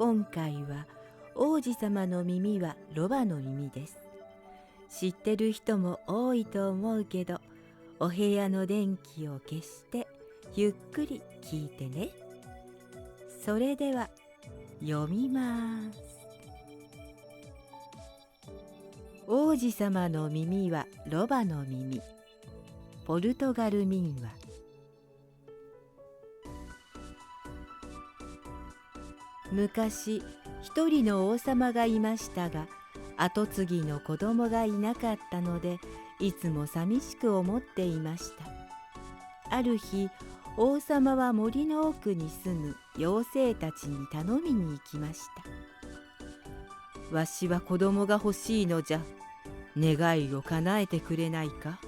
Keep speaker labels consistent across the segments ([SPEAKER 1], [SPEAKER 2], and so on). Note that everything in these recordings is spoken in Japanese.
[SPEAKER 1] 今回は王子様の耳はロバの耳です。知ってる人も多いと思うけど、お部屋の電気を消してゆっくり聞いてね。それでは読みます。王子様の耳はロバの耳。ポルトガル民話。昔、一人の王様がいましたが、跡継ぎの子供がいなかったので、いつも寂しく思っていました。ある日、王様は森の奥に住む妖精たちに頼みに行きました。わしは子供が欲しいのじゃ。願いを叶えてくれないか。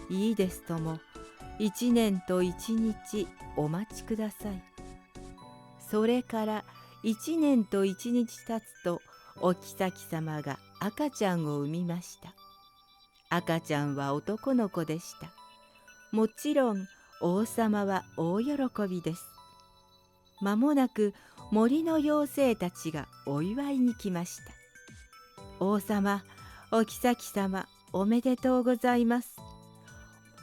[SPEAKER 1] いいですとも、1年と1日お待ちください。それから1年と1日経つと、お妃様が赤ちゃんを産みました。赤ちゃんは男の子でした。もちろん王様は大喜びです。まもなく森の妖精たちがお祝いに来ました。王様、お妃様、おめでとうございます。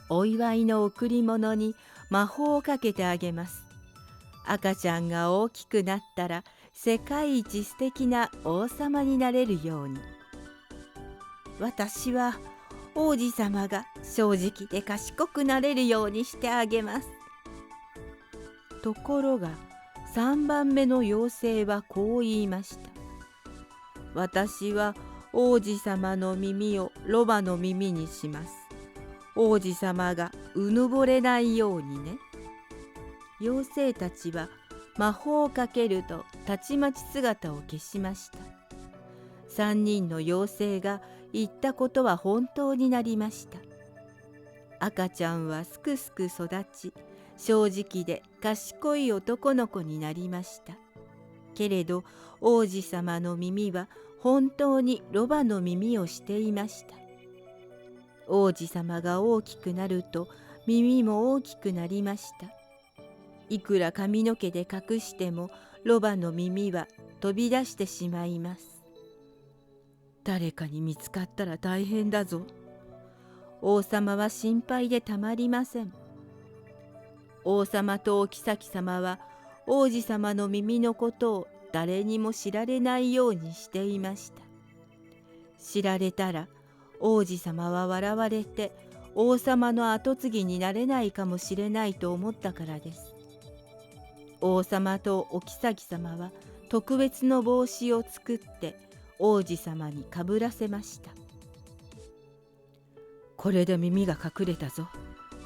[SPEAKER 1] お祝いの贈り物に魔法をかけてあげます。赤ちゃんが大きくなったら世界一素敵な王様になれるように。私は王子様が正直で賢くなれるようにしてあげます。ところが3番目の妖精はこう言いました。私は王子様の耳をロバの耳にします。王子様がうぬぼれないようにね。妖精たちは魔法をかけるとたちまち姿を消しました。3人の妖精が言ったことは本当になりました。赤ちゃんはすくすく育ち、正直で賢い男の子になりました。けれど王子様の耳は本当にロバの耳をしていました。王子様が大きくなると耳も大きくなりました。いくら髪の毛で隠してもロバの耳は飛び出してしまいます。誰かに見つかったら大変だぞ。王様は心配でたまりません。王様とお妃様は王子様の耳のことを誰にも知られないようにしていました。知られたら王子様は笑われて王様の跡継ぎになれないかもしれないと思ったからです。王様とお妃様は特別の帽子を作って王子様にかぶらせました。これで耳が隠れたぞ。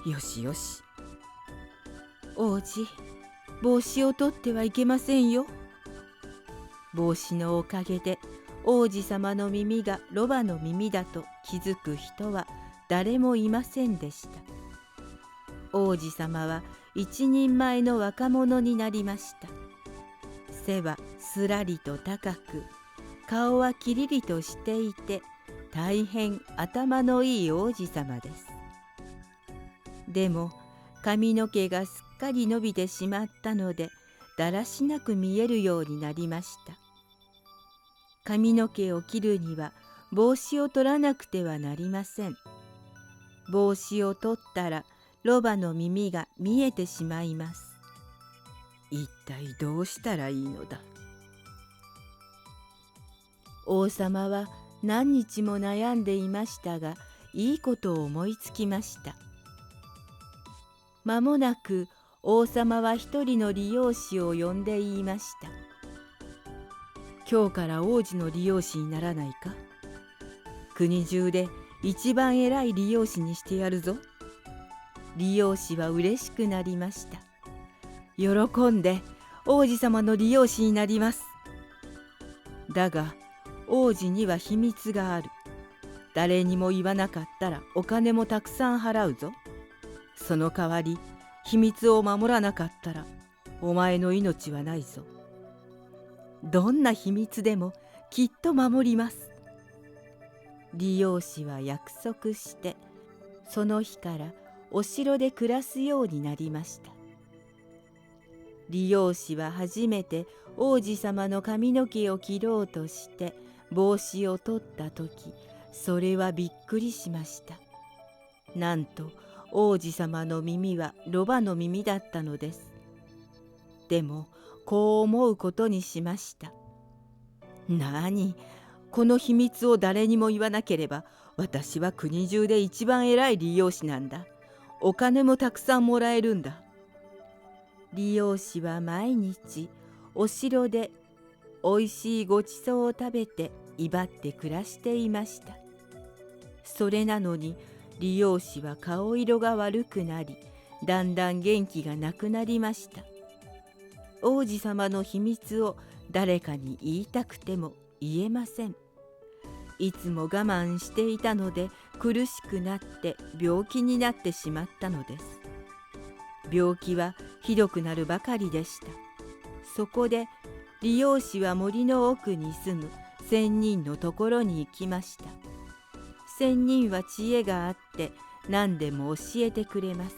[SPEAKER 1] よしよし。王子、帽子を取ってはいけませんよ。帽子のおかげで王子様の耳がロバの耳だと気づく人は誰もいませんでした。王子様は一人前の若者になりました。背はすらりと高く、顔はきりりとしていて、大変頭のいい王子様です。でも髪の毛がすっかり伸びてしまったので、だらしなく見えるようになりました。髪の毛を切るには帽子を取らなくてはなりません。帽子を取ったらロバの耳が見えてしまいます。一体どうしたらいいのだ。王様は何日も悩んでいましたが、いいことを思いつきました。間もなく王様は一人の理容師を呼んで言いました。今日から王子の理容師にならないか。国中で一番偉い理容師にしてやるぞ。理容師は嬉しくなりました。喜んで王子様の理容師になります。だが王子には秘密がある。誰にも言わなかったらお金もたくさん払うぞ。その代わり秘密を守らなかったらお前の命はないぞ。どんな秘密でもきっと守ります。理容師は約束して、その日からお城で暮らすようになりました。理容師は初めて王子様の髪の毛を切ろうとして帽子を取った時、それはびっくりしました。なんと王子様の耳はロバの耳だったのです。でもこう思うことにしました。なに、この秘密を誰にも言わなければ私は国中で一番偉い理容師なんだ。お金もたくさんもらえるんだ。理容師は毎日お城でおいしいごちそうを食べて威張って暮らしていました。それなのに理容師は顔色が悪くなり、だんだん元気がなくなりました。王子様の秘密を誰かに言いたくても言えません。いつも我慢していたので苦しくなって病気になってしまったのです。病気はひどくなるばかりでした。そこで理容師は森の奥に住む仙人のところに行きました。仙人は知恵があって何でも教えてくれます。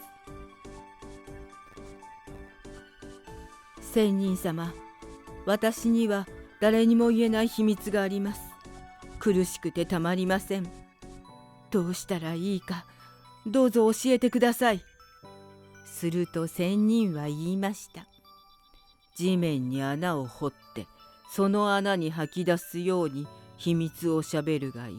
[SPEAKER 1] 仙人様、私には誰にも言えない秘密があります。苦しくてたまりません。どうしたらいいか、どうぞ教えてください。すると仙人は言いました。地面に穴を掘って、その穴に吐き出すように秘密をしゃべるがいい。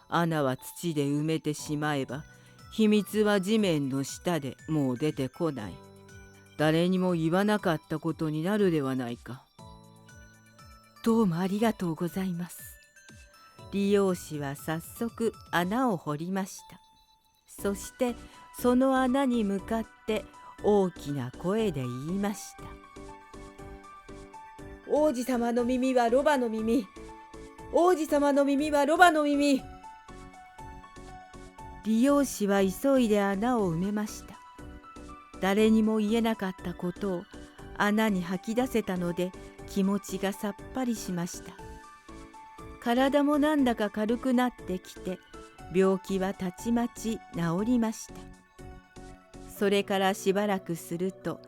[SPEAKER 1] 穴は土で埋めてしまえば、秘密は地面の下でもう出てこない。誰にも言わなかったことになるではないか。どうもありがとうございます。理容師は早速穴を掘りました。そしてその穴に向かって大きな声で言いました。王子様の耳はロバの耳。王子様の耳はロバの耳。理容師は急いで穴を埋めました。誰にも言えなかったことを穴に吐き出せたので気持ちがさっぱりしました。体もなんだか軽くなってきて、病気はたちまち治りました。それからしばらくすると、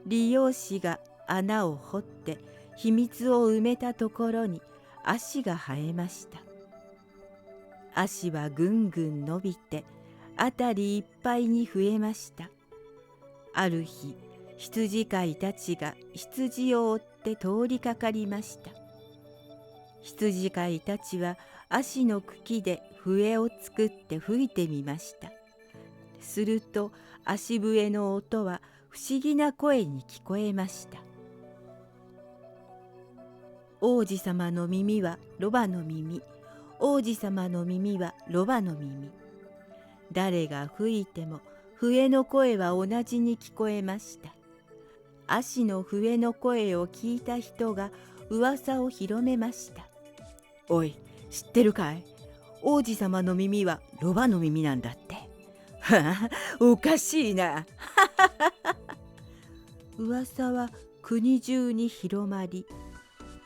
[SPEAKER 1] 理容師が穴を掘って秘密を埋めたところに足が生えました。足はぐんぐん伸びて辺りいっぱいに増えました。ある日、羊飼いたちが羊を追って通りかかりました。羊飼いたちは足の茎で笛を作って吹いてみました。すると足笛の音は不思議な声に聞こえました。王子様の耳はロバの耳。王子様の耳はロバの耳。誰が吹いても笛の声は同じに聞こえました。足の笛の声を聞いた人が噂を広めました。おい、知ってるかい？王子様の耳はロバの耳なんだって。はあ、おかしいな。噂は国中に広まり、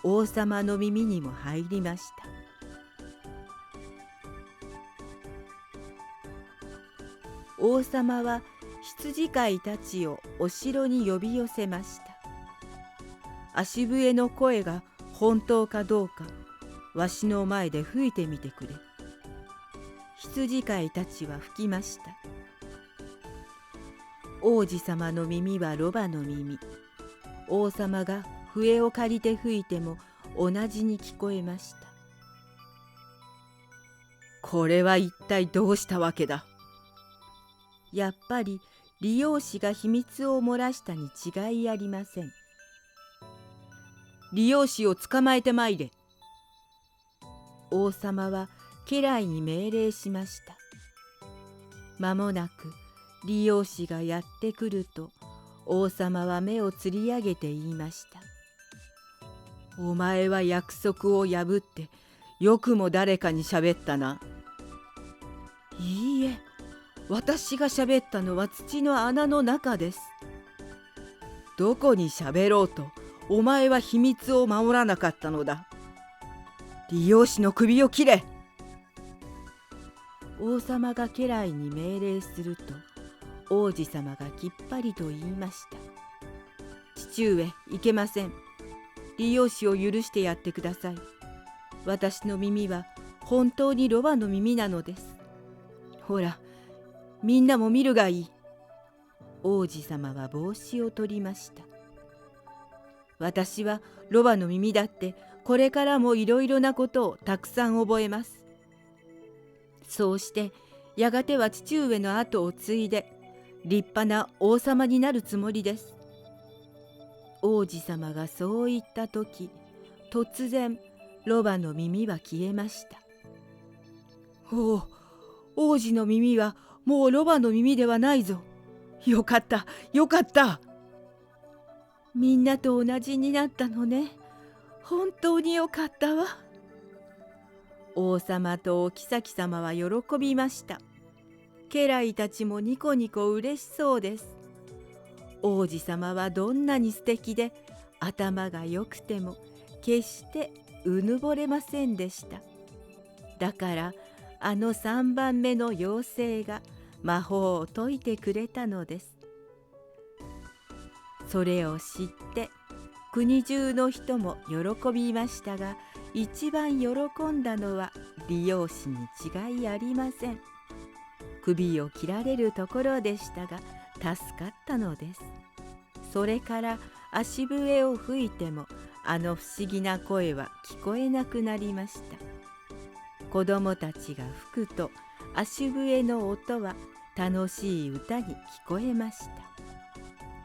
[SPEAKER 1] 王様の耳にも入りました。王様は羊飼いたちをお城に呼び寄せました。足笛の声が本当かどうか、わしの前で吹いてみてくれ。羊飼いたちは吹きました。王子様の耳はロバの耳。王様が笛を借りて吹いても同じに聞こえました。これは一体どうしたわけだ。やっぱり理容師が秘密を漏らしたに違いありません。理容師を捕まえてまいれ。王様は家来に命令しました。間もなく理容師がやってくると、王様は目をつり上げて言いました。お前は約束を破ってよくも誰かに喋ったな。いいえ、私が喋ったのは土の穴の中です。どこに喋ろうとお前は秘密を守らなかったのだ。理容師の首を切れ。王様が家来に命令すると、王子様がきっぱりと言いました。父上、いけません。利用しを許してやってください。私の耳は本当にロバの耳なのです。ほら、みんなも見るがいい。王子様は帽子を取りました。私はロバの耳だってこれからもいろいろなことをたくさん覚えます。そうしてやがては父上の後を継いで立派な王様になるつもりです。王子様がそう言った時、突然ロバの耳は消えました。おお、王子の耳はもうロバの耳ではないぞ。よかった、よかった。みんなと同じになったのね。本当によかったわ。王様とお妃様は喜びました。家来たちもニコニコ嬉しそうです。王子様はどんなに素敵で頭が良くても決してうぬぼれませんでした。だからあの3番目の妖精が魔法を解いてくれたのです。それを知って国中の人も喜びましたが、一番喜んだのは理容師に違いありません。首を切られるところでしたが助かったのです。それから足笛を吹いてもあの不思議な声は聞こえなくなりました。子供たちが吹くと足笛の音は楽しい歌に聞こえました。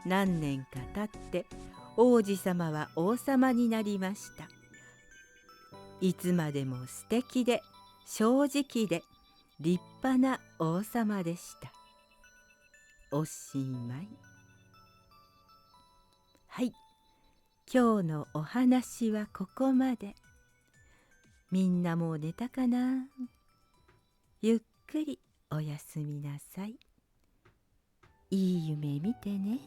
[SPEAKER 1] 何年か経って王子様は王様になりました。いつまでも素敵で正直で立派な王様でした。おしまい。はい、今日のお話はここまで。みんなもう寝たかな？ゆっくりおやすみなさい。いい夢見てね。